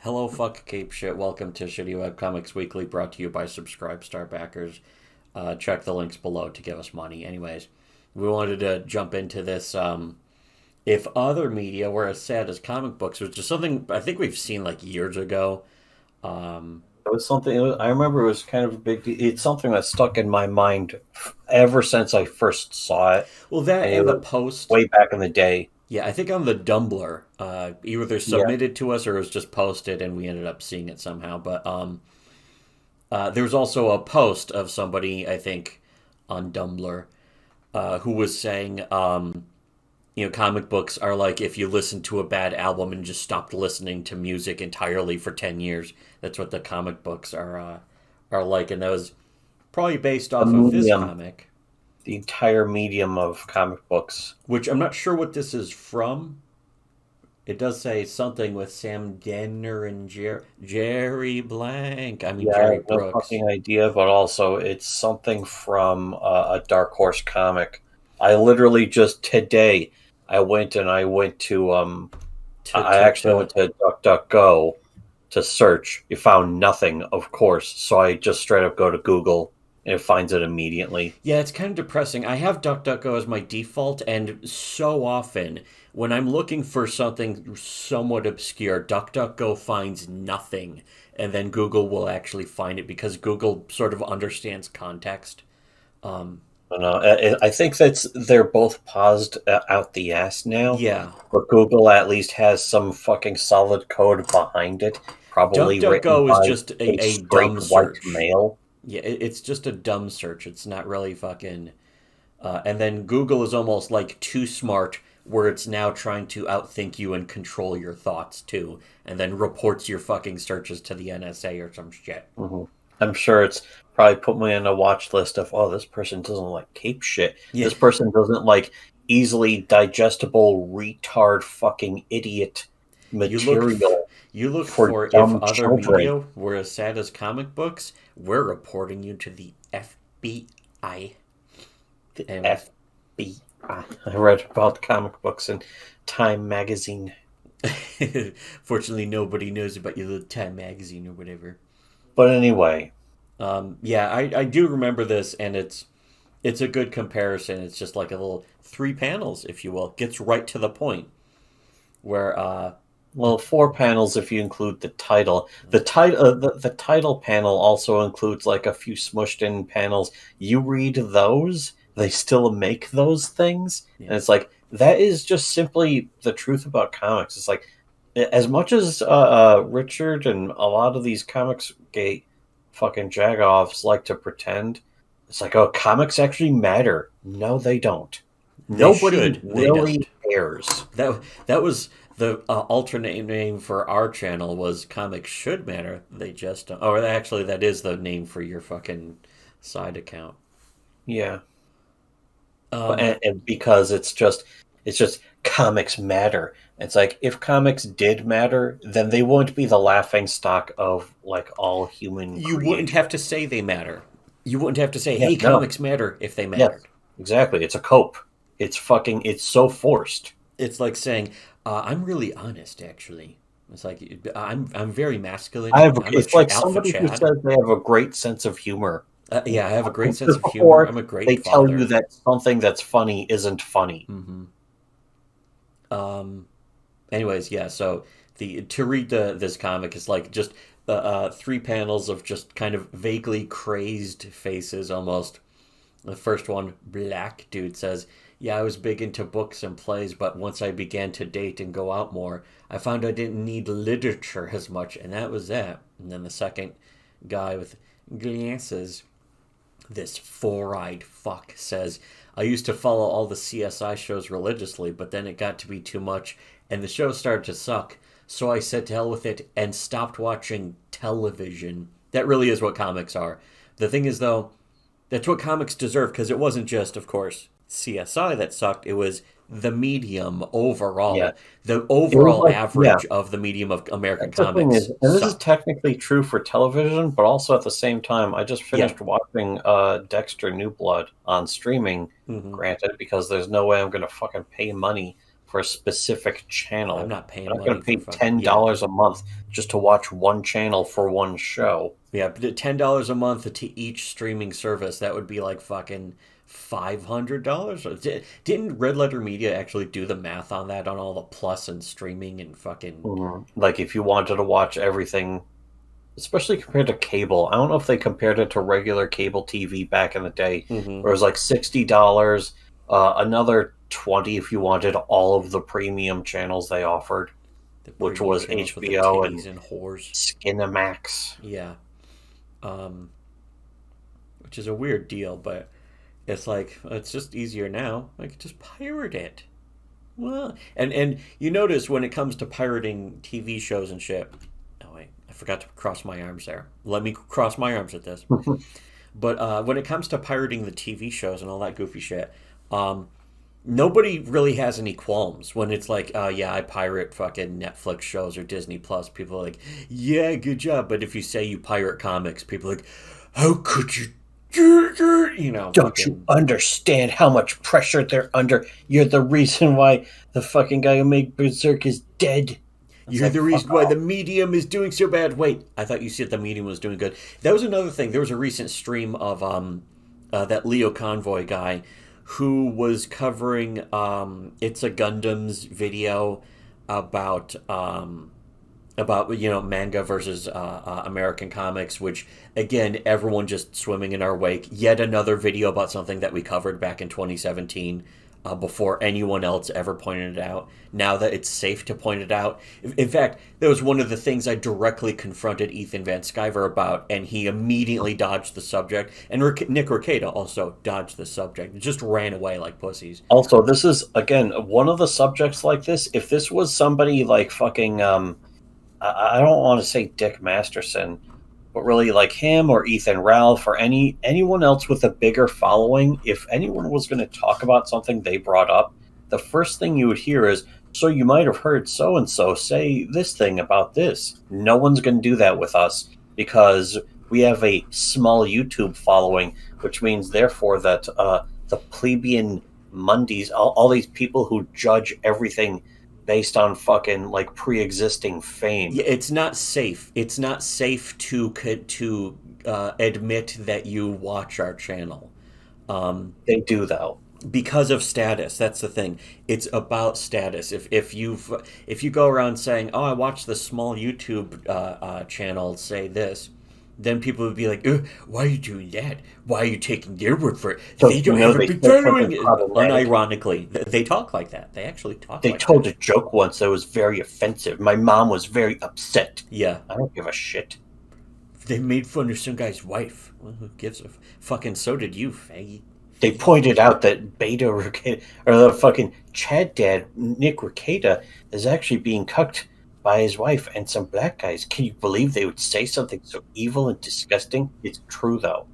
Hello, fuck cape shit. Welcome to Shittywebcomics Weekly, brought to you by Subscribe Star backers. Check the links below to give us money. Anyways, we wanted to jump into this. If other media were as sad as comic books, which is something I think we've seen like years ago. Um, It was something. I remember it was kind of a big deal. It's something that stuck in my mind ever since I first saw it, well, that and it and the was post. way back in the day. Yeah, I think on the Dumbler, either Yeah, submitted to us or it was just posted, and we ended up seeing it somehow. But there was also a post of somebody, I think, on Dumbler, who was saying, comic books are like if you listen to a bad album and just stopped listening to music entirely for 10 years. That's what the comic books are like. And that was probably based the off of this medium, comic, the entire medium of comic books. which I'm not sure what this is from. It does say something with Sam Denner and Jerry Blank. I mean, Yeah, I Jerry have no Brooks. fucking idea, but also it's something from a Dark Horse comic. I literally just today I went to To, I to, actually to. went to DuckDuckGo to search. You found nothing, of course. So I just straight up go to Google and it finds it immediately. Yeah, it's kind of depressing. I have DuckDuckGo as my default, and so often when I'm looking for something somewhat obscure, DuckDuckGo finds nothing, and then Google will actually find it because Google sort of understands context. Um, I think they're both paused out the ass now, yeah, but Google at least has some fucking solid code behind it, probably written DuckDuckGo is by just a a straight dumb white search. male. Yeah, it's just a dumb search. It's not really fucking. And then Google is almost like too smart, where it's now trying to outthink you and control your thoughts too, and then reports your fucking searches to the NSA or some shit. hmm I'm sure it's probably put me on a watch list of, oh, this person doesn't like cape shit. Yeah, This person doesn't like easily digestible retard fucking idiot you look, material you look for for if dumb other children. media were as sad as comic books, we're reporting you to the FBI. The Anyways, FBI. I read about comic books in Time magazine. fortunately, nobody knows about your little Time magazine or whatever. But anyway, Yeah, I do remember this, and it's a good comparison. It's just like a little three panels, if you will. Gets right to the point. Where well, four panels if you include the title. The title panel also includes like a few smushed in panels. You read those, they still make those things, yeah, and it's like that is just simply the truth about comics. It's like as much as Richard and a lot of these comics gate fucking jagoffs like to pretend, it's like, oh, comics actually matter. No, they don't. they Nobody should. They really don't. cares. That was the alternate name for our channel was Comics Should Matter. They just don't. Or actually, that is the name for your fucking side account. Yeah. Um, And because it's just comics matter. It's like if comics did matter, then they wouldn't be the laughing stock of like all human you wouldn't have creation. to say they matter. You wouldn't have to say, Yeah, "Hey, no. comics matter" if they Yes. mattered. Exactly. It's a cope. It's so forced. It's like saying, "I'm really honest, actually." It's like I'm very I masculine. have I'm a it's like alpha somebody who Chad. says they have a great sense of humor. Yeah, I have a great sense Just of humor. before I'm a they great tell you father. that something that's funny isn't funny. Hmm. Um. Anyways, yeah. So the to read this comic is like just three panels of just kind of vaguely crazed faces, almost. The first one, black dude says, "Yeah, I was big into books and plays, but once I began to date and go out more, I found I didn't need literature as much, and that was that." And then the second guy with glasses, this four-eyed fuck, says, "I used to follow all the CSI shows religiously, but then it got to be too much, and the show started to suck. So I said to hell with it and stopped watching television." That really is what comics are. The thing is, though, that's what comics deserve because it wasn't just, of course, CSI that sucked. It was the medium Yeah. overall. The It was overall like, yeah, average of the medium of American that's the thing is, comics and this is sucked. technically true for television, but also at the same time, I just Yeah. finished watching Dexter New Blood on streaming, Hmm. granted, because there's no way I'm going to fucking pay money for a specific I'm channel. not paying I'm not going money to for pay fucking yeah. $10 a month just to watch one channel for one show. Yeah, but $10 a month to each streaming service, that would be like fucking $500. Didn't Red Letter Media actually do the math on that on all the plus and streaming and fucking Like if you wanted to watch everything, especially compared to cable. I don't know if they compared it to regular cable TV back in the day, hmm where it was like $60, another 20 if you wanted all of the premium channels they offered, the which premium was channels with the HBO titties and and whores. Skinamax. Yeah, um, which is a weird deal, but it's like it's just easier now. I could just pirate it. Well, and you notice when it comes to pirating TV shows and shit. Oh wait, I forgot to cross my arms there. Let me cross my arms at this. But when it comes to pirating the TV shows and all that goofy shit, um, nobody really has any qualms when it's like, yeah, I pirate fucking Netflix shows or Disney Plus. People are like, yeah, good job. But if you say you pirate comics, people are like, how could you do that? You know, Don't you fucking. understand how much pressure they're under? You're the reason why the fucking guy who made Berserk is dead. It's You're like, the fuck reason why the off. medium is doing so bad. Wait, I thought you said the medium was doing good. That was another thing. There was a recent stream of that Leo Convoy guy who was covering It's a Gundam's video about manga versus American comics, which again everyone just swimming in our wake. Yet another video about something that we covered back in 2017. Before anyone else ever pointed it out. Now that it's safe to point it out. In fact, that was one of the things I directly confronted Ethan Van Sciver about, and he immediately dodged the subject. And Nick Rekieta also dodged the subject. Just ran away like pussies. Also, this is again one of the subjects like this. If this was somebody like fucking I don't want to say Dick Masterson, but really like him or Ethan Ralph or anyone else with a bigger following, if anyone was going to talk about something they brought up, the first thing you would hear is, so you might have heard so and so say this thing about this. No one's going to do that with us because we have a small YouTube following, which means therefore that the plebeian Mondays, all these people who judge everything based on fucking like pre-existing fame. Yeah, it's not safe. It's not safe to admit that you watch our channel. Um, They do though. because of status. That's the thing. It's about status. If you go around saying, "Oh, I watched this small YouTube channel say this," then people would be like, "Ugh, why are you doing that? Why are you taking their word for it? So They you don't know have a they big said something following." problematic. Unironically, they talk like that. They actually talk They like that. told a joke once that was very offensive. My mom was very upset. Yeah, I don't give a shit. they made fun of some guy's wife. Well, who gives a fucking? So did you, faggy. They pointed out that Beta Ricada, or the fucking Chad dad, Nick Ricada, is actually being cucked by his wife and some black guys. Can you believe they would say something so evil and disgusting? It's true, though.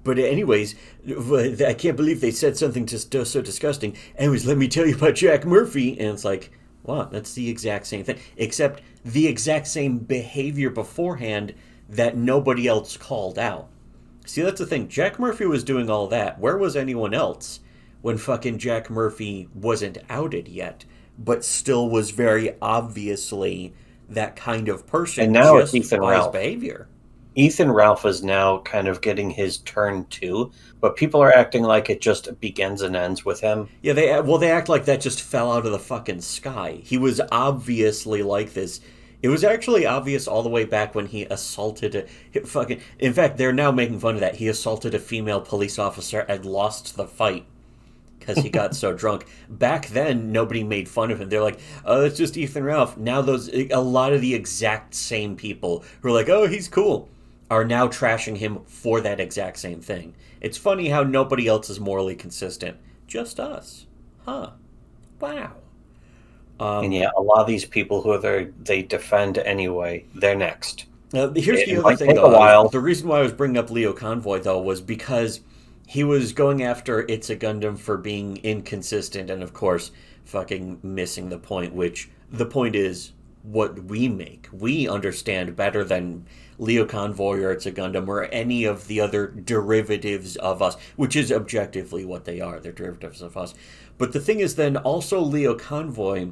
But anyways, I can't believe they said something just so disgusting. Anyways, let me tell you about Jack Murphy. And it's like, wow, that's the exact same thing. Except the exact same behavior beforehand that nobody else called out. See, that's the thing. Jack Murphy was doing all that. Where was anyone else when fucking Jack Murphy wasn't outed yet, but still was very obviously that kind of And person now it's just Ethan by his Ralph. behavior? Ethan Ralph is now kind of getting his turn too, but people are acting like it just begins and ends with him. Yeah, they act like that just fell out of the fucking sky. He was obviously like this. It was actually obvious all the way back when he assaulted a fucking. In fact, they're now making fun of that. He assaulted a female police officer and lost the fight because he got so drunk. Back then, nobody made fun of him. They're like, "Oh, it's just Ethan Ralph." Now, a lot of the exact same people who are like, "Oh, he's cool," are now trashing him for that exact same thing. It's funny how nobody else is morally consistent. Just us. Huh. Wow. And Um, yeah, a lot of these people who are there, they defend anyway. They're next. here's the It other might thing, take a though. while. The reason why I was bringing up Leo Convoy, though, was because he was going after It's a Gundam for being inconsistent and, of course, fucking missing the point, which the point is what we make. We understand better than Leo Convoy or It's a Gundam or any of the other derivatives of us, which is objectively what they are. They're derivatives of us. But the thing is, then also Leo Convoy,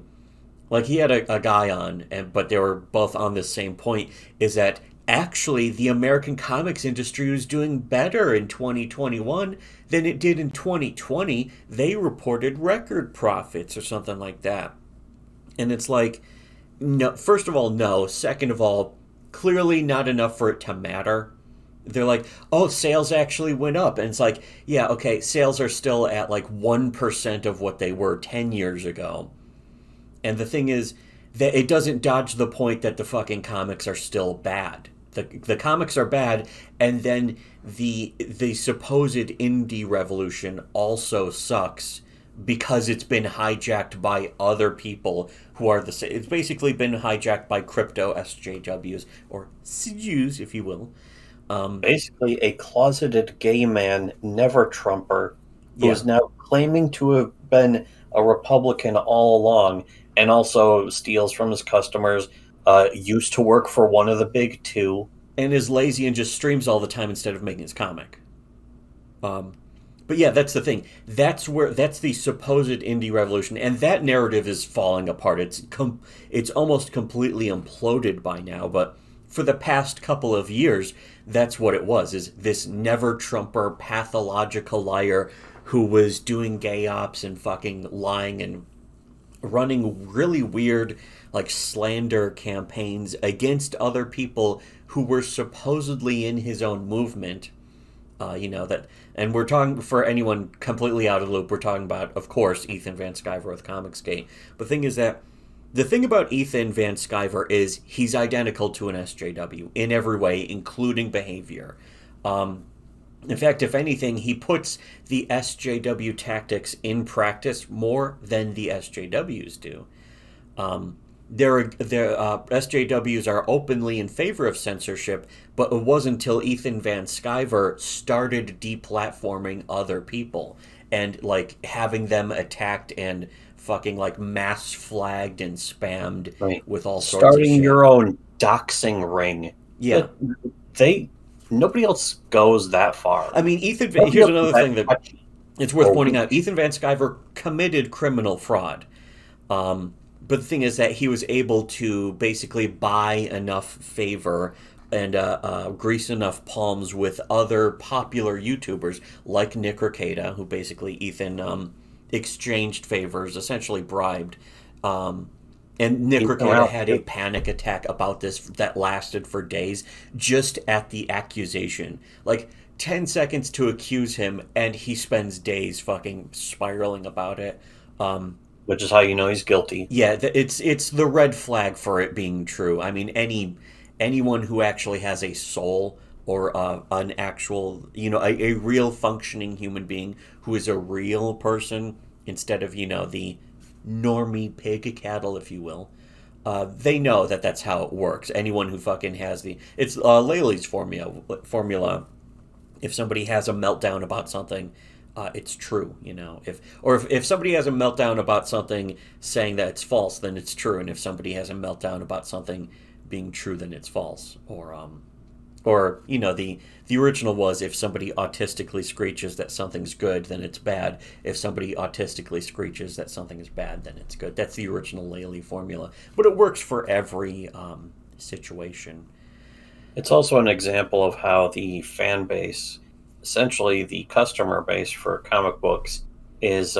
like he had a guy on, but they were both on the same point, is that actually the American comics industry was doing better in 2021 than it did in 2020. They reported record profits or something like that. And it's like, no, first of all, no. Second of all, clearly not enough for it to matter. They're like, oh, sales actually went up. And it's like, yeah, okay, sales are still at like 1% of what they were 10 years ago. And the thing is that it doesn't dodge the point that the fucking comics are still bad. The comics are bad, and then the supposed indie revolution also sucks because it's been hijacked by other people who are the same. It's basically been hijacked by crypto SJWs, or CJUs, if you will. Basically, a closeted gay man, never Trumper, who Yeah. is now claiming to have been a Republican all along, and also steals from his customers. Used to work for one of the big two. And is lazy and just streams all the time instead of making his comic. Um, but yeah, that's the thing. That's the supposed indie revolution, and that narrative is falling apart. It's almost completely imploded by now. But for the past couple of years, that's what it was. Is this never Trumper pathological liar who was doing gay ops and fucking lying and running really weird like slander campaigns against other people who were supposedly in his own movement. That, and we're talking, for anyone completely out of the loop, we're talking about, of course, Ethan Van Sciver with Comicsgate. But the thing is that the thing about Ethan Van Sciver is he's identical to an SJW in every way, including behavior. In fact, if anything, he puts the SJW tactics in practice more than the SJWs do. Their SJWs are openly in favor of censorship, but it wasn't until Ethan Van Sciver started deplatforming other people and like having them attacked and fucking like mass flagged and spammed Right. with all sorts of Starting shit. your own doxing ring. Yeah. They Nobody else goes that far. I mean, Ethan. Nobody Here's else is another that thing that touchy. it's worth Or pointing out. Ethan Van Sciver committed criminal fraud. But the thing is that he was able to basically buy enough favor and grease enough palms with other popular YouTubers like Nick Rekieta, who basically Ethan exchanged favors, essentially bribed. And Nick Rekieta had a panic attack about this that lasted for days just at the accusation. Like 10 seconds to accuse him, and he spends days fucking spiraling about it. which is how you know he's guilty. Yeah, it's the red flag for it being true. I mean, anyone who actually has a soul or an actual, a real functioning human being who is a real person instead of the normie pig cattle, if you will. They know that that's how it works. Anyone who fucking has it's Laley's formula. If somebody has a meltdown about something, it's true. If somebody has a meltdown about something saying that it's false, then it's true. And if somebody has a meltdown about something being true, then it's false. Or the original was, if somebody autistically screeches that something's good, then it's bad. If somebody autistically screeches that something is bad, then it's good. That's the original Laley formula, but it works for every situation. It's also an example of how the fan base, essentially the customer base for comic books, is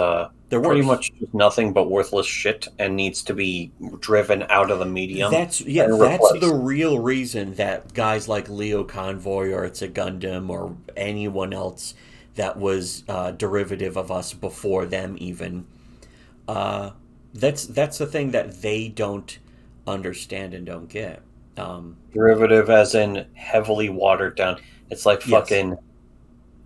pretty much nothing but worthless shit and needs to be driven out of the medium. That's the real reason that guys like Leo Convoy or It's a Gundam or anyone else that was derivative of us before them even. That's the thing that they don't understand and don't get. Derivative as in heavily watered down. It's like fucking. Yes.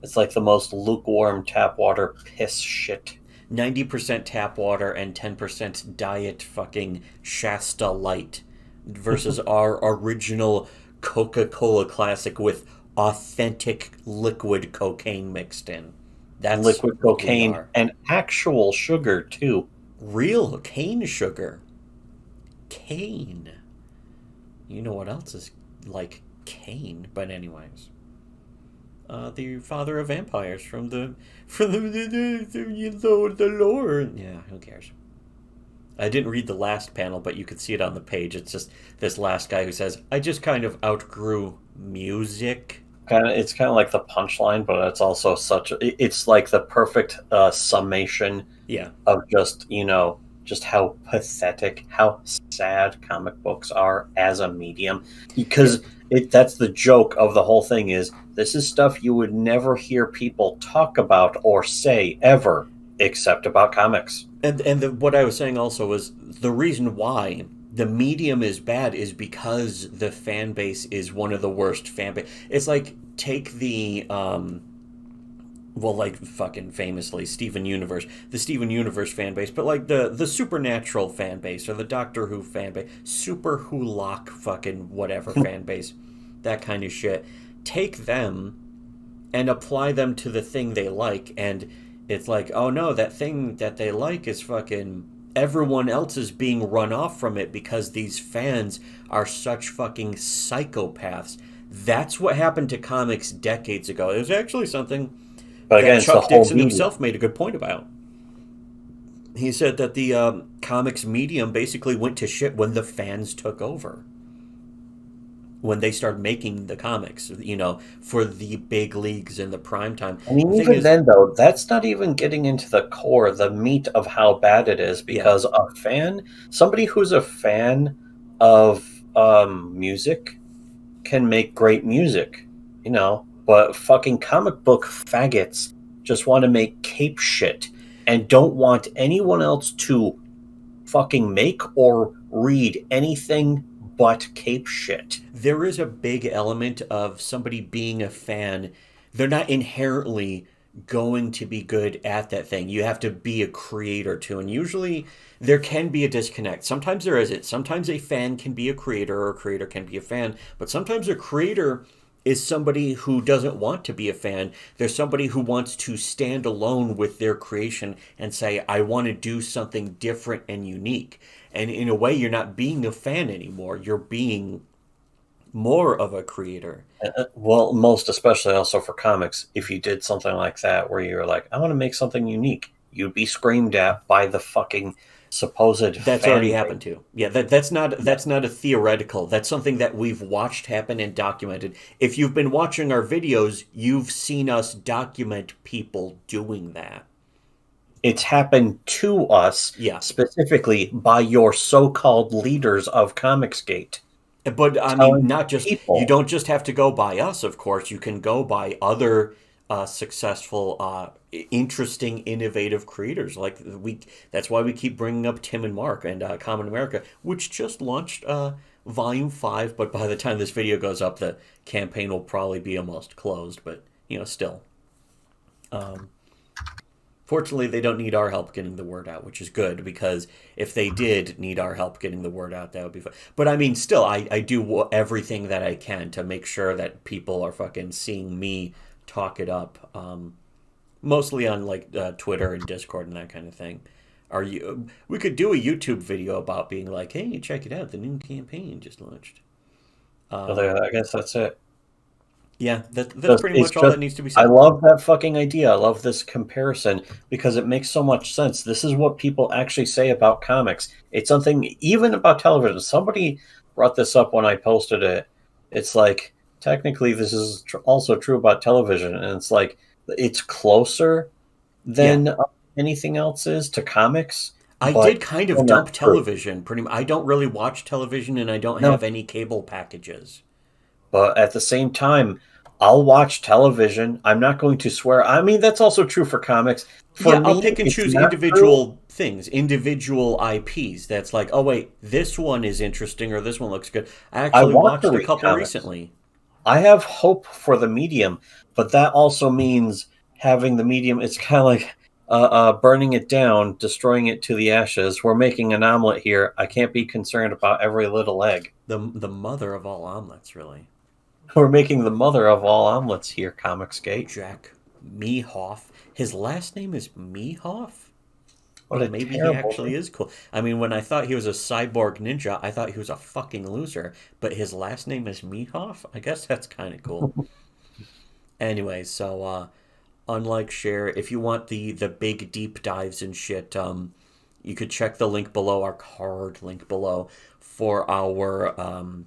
It's like the most lukewarm tap water piss shit. 90% tap water and 10% diet fucking Shasta Light versus our original Coca-Cola Classic with authentic liquid cocaine mixed in. That's liquid cocaine and actual sugar too. Real cane sugar. Cane. You know what else is like cane? But anyways. the father of vampires from the lore. Yeah, who cares? I didn't read the last panel, but you could see it on the page. It's just this last guy who says, "I just kind of outgrew music." It's kind of like the punchline, but it's also it's like the perfect summation Yeah, of just how pathetic, how sad comic books are as a medium. yeah, Because that's the joke of the whole thing is this is stuff you would never hear people talk about or say ever, except about comics. what I was saying also was the reason why the medium is bad is because the fan base is one of the worst fan base. It's like take the well, like fucking famously Steven Universe, the Steven Universe fan base, but like the Supernatural fan base or the Doctor Who fan base, Super Who Lock fucking whatever fan base, that kind of shit. Take them and apply them to the thing they like, and it's like, oh no, that thing that they like is fucking everyone else is being run off from it because these fans are such fucking psychopaths. That's what happened to comics decades ago. It was actually something But that again, it's the Chuck whole Dixon medium. himself made a good point about. He said that the comics medium basically went to shit when the fans took over. When they started making the comics, for the big leagues and the prime time. I mean, The thing even is, then, though, that's not even getting into the core, the meat of how bad it is. yeah, Because somebody who's a fan of music, can make great music, but fucking comic book faggots just want to make cape shit and don't want anyone else to fucking make or read anything but cape shit. there is a big element of somebody being a fan. They're not inherently going to be good at that thing. You have to be a creator too. And usually there can be a disconnect. Sometimes there isn't. Sometimes a fan can be a creator or a creator can be a fan. But sometimes a creator is somebody who doesn't want to be a fan. There's somebody who wants to stand alone with their creation and say, I want to do something different and unique. And in a way, you're not being a fan anymore. You're being more of a creator. Well, most especially also for comics, if you did something like that where you're like, I want to make something unique, you'd be screamed at by the fucking supposed That's already fan base. happened too. Yeah, that's not a theoretical. That's something that we've watched happen and documented. If you've been watching our videos, you've seen us document people doing that. It's happened to us Yeah. specifically by your so-called leaders of Comicsgate But I mean, telling not just you people don't just have to go by us, of course. You can go by other successful, interesting, innovative creators. Like that's why we keep bringing up Tim and Mark and Common America, which just launched Volume 5. But by the time this video goes up, the campaign will probably be almost closed. But still. Um, Fortunately, they don't need our help getting the word out, which is good because if they did need our help getting the word out, that would be fun. But I mean, still, I do everything that I can to make sure that people are fucking seeing me talk it up, mostly on like Twitter and Discord and that kind of thing. We could do a YouTube video about being like, hey, check it out, the new campaign just launched. so Um, I guess that's it. yeah, that's pretty It's much all just that needs to be I said. love that fucking idea. I love this comparison because it makes so much sense. This is what people actually say about comics. It's something even about television. Somebody brought this up when I posted it. It's like technically this is also true about television, and it's like it's closer Yeah, than anything else is to comics, I but did kind still of not dump true. television. Pretty much, I don't really watch television, and I don't have No, any cable packages. but at the same time, I'll watch television. I'm not going to swear. I mean, that's also true for comics. For Yeah, I'll me, pick and it's choose not true. individual things, individual IPs. That's like, oh wait, this one is interesting, or this one looks good. I I actually want to watched a read couple comics. recently. I have hope for the medium, but that also means having the medium. It's kind of like burning it down, destroying it to the ashes. We're making an omelet here. I can't be concerned about every little egg. The mother of all omelets, really. We're making the mother of all omelets here, Comicsgate. Jack Mehoff. His last name is Mehoff? What a Maybe he terrible actually name. is cool. I mean, when I thought he was a cyborg ninja, I thought he was a fucking loser. But his last name is Mehoff? I guess that's kind of cool. Anyway, so unlike share, if you want the big deep dives and shit, you could check the link below, our card link below, for our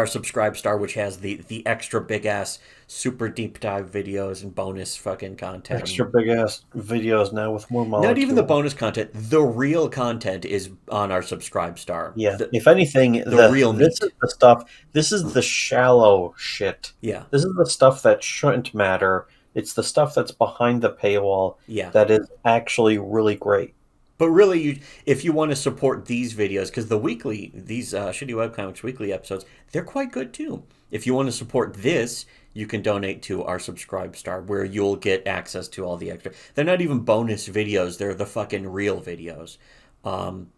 subscribe star, which has the extra big ass super deep dive videos and bonus fucking content. Extra big ass videos now with more Not even the molecules. bonus content, the real content is on our subscribe star. Yeah. If anything, The real this is meat. the stuff. This is the shallow shit. Yeah, This is the stuff that shouldn't matter. It's the stuff that's behind the paywall yeah. that is actually really great. But really, if you want to support these videos, because these Shitty Webcomics Weekly episodes, they're quite good too. If you want to support this, you can donate to our subscribe star, where you'll get access to all the extra. They're not even bonus videos; they're the fucking real videos. Um,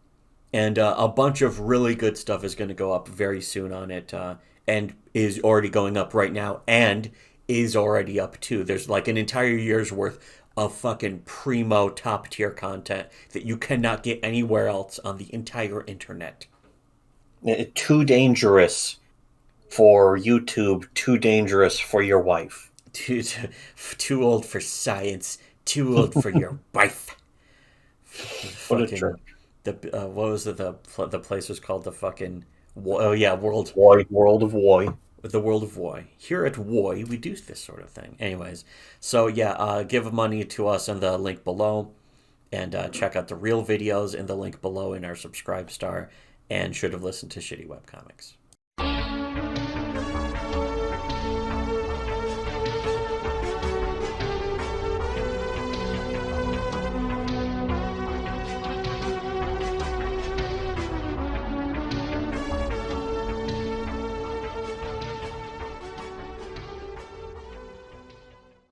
and a bunch of really good stuff is going to go up very soon on it, and is already going up right now, and is already up too. There's like an entire year's worth of fucking primo top tier content that you cannot get anywhere else on the entire internet. Too dangerous for YouTube. Too dangerous for your wife. Too old for science. Too old for your wife. What a jerk. Fucking the what was it? The place was called the fucking oh yeah, World of Woy. the world of Woy. Here at Woy, we do this sort of thing. Anyways, so yeah, give money to us in the link below, and check out the real videos in the link below in our subscribe star, and should have listened to Shitty Webcomics.